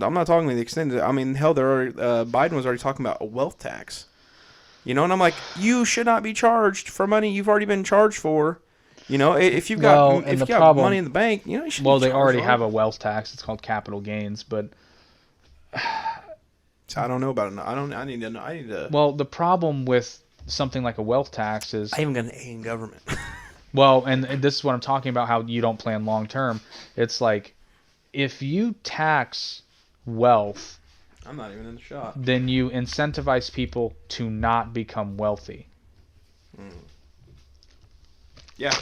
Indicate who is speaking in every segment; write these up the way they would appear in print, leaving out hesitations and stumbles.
Speaker 1: I'm not talking to the extent that, I mean, hell, Biden was already talking about a wealth tax. You know, and I'm like, you should not be charged for money you've already been charged for. You know, if you've got money in the bank, you know, you should be
Speaker 2: Well,
Speaker 1: charged
Speaker 2: they already
Speaker 1: for
Speaker 2: have
Speaker 1: it.
Speaker 2: a wealth tax. It's called capital gains, but
Speaker 1: So I don't know about it. I need to know. I need to.
Speaker 2: well, the problem with something like a wealth tax is
Speaker 1: I even got an A in government.
Speaker 2: well, and this is what I'm talking about. How you don't plan long term. It's like if you tax wealth,
Speaker 1: I'm not even in the shot.
Speaker 2: then you incentivize people to not become wealthy.
Speaker 1: Yeah.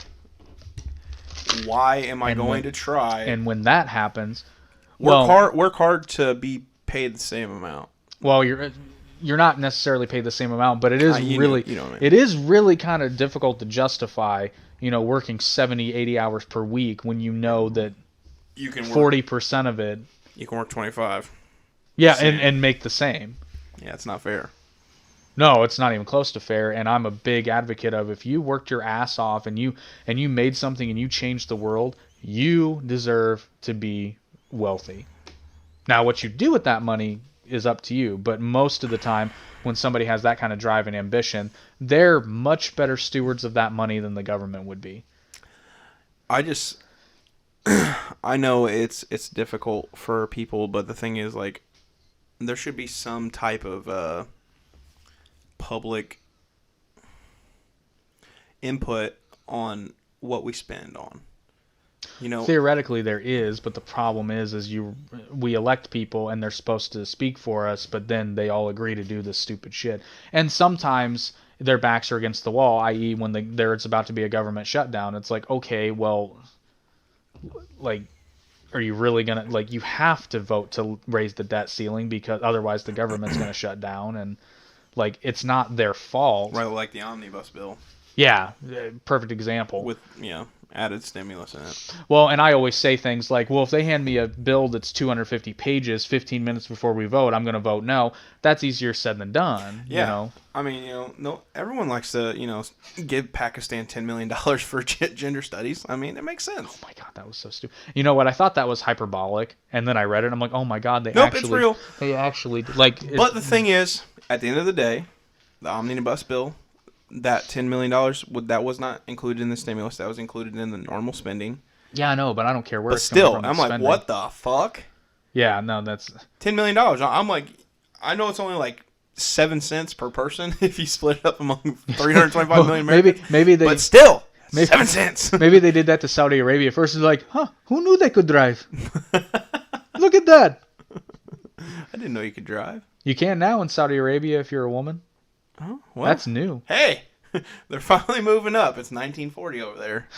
Speaker 1: Why am I going to try?
Speaker 2: And when that happens,
Speaker 1: Work hard to be paid the same amount.
Speaker 2: well, you're not necessarily paid the same amount, but it is
Speaker 1: You
Speaker 2: really
Speaker 1: know what I mean.
Speaker 2: it is really kind of difficult to justify, working 70, 80 hours per week when you know that
Speaker 1: You can
Speaker 2: 40% of it.
Speaker 1: You can work 25.
Speaker 2: Yeah, and make the same.
Speaker 1: Yeah, it's not fair.
Speaker 2: No, it's not even close to fair, and I'm a big advocate of if you worked your ass off and you made something and you changed the world, you deserve to be wealthy. Now, what you do with that money is up to you, but most of the time when somebody has that kind of drive and ambition, they're much better stewards of that money than the government would be.
Speaker 1: I know it's difficult for people, but the thing is, like, there should be some type of public input on what we spend on.
Speaker 2: Theoretically there is, but the problem is we elect people and they're supposed to speak for us, but then they all agree to do this stupid shit. And sometimes their backs are against the wall, i.e. when it's about to be a government shutdown. It's like, okay, well, like, are you really going to, like, you have to vote to raise the debt ceiling because otherwise the government's going to shut down, and, like, it's not their fault.
Speaker 1: Right, like the omnibus bill.
Speaker 2: Yeah, perfect example.
Speaker 1: With, added stimulus in it.
Speaker 2: Well, and I always say things like, well, if they hand me a bill that's 250 pages 15 minutes before we vote, I'm going to vote no. That's easier said than done.
Speaker 1: Yeah. I mean, no, everyone likes to, give Pakistan $10 million for gender studies. I mean, it makes sense.
Speaker 2: Oh my God, that was so stupid. You know what? I thought that was hyperbolic, and then I read it, and I'm like, oh my God,
Speaker 1: it's real.
Speaker 2: They actually, like...
Speaker 1: But the thing is, at the end of the day, the omnibus bill, that $10 million, that was not included in the stimulus. That was included in the normal spending.
Speaker 2: Yeah, I know, but I don't care where
Speaker 1: it's coming from. I'm like, spending. What the fuck?
Speaker 2: Yeah, no, that's...
Speaker 1: $10 million. I'm like, I know it's only like 7 cents per person if you split it up among 325 million Americans.
Speaker 2: Maybe they...
Speaker 1: But still, 7 cents.
Speaker 2: Maybe they did that to Saudi Arabia. First, it's like, who knew they could drive? Look at that.
Speaker 1: I didn't know you could drive.
Speaker 2: You can now in Saudi Arabia if you're a woman.
Speaker 1: Oh, well,
Speaker 2: that's new.
Speaker 1: Hey, they're finally moving up. It's 1940 over there.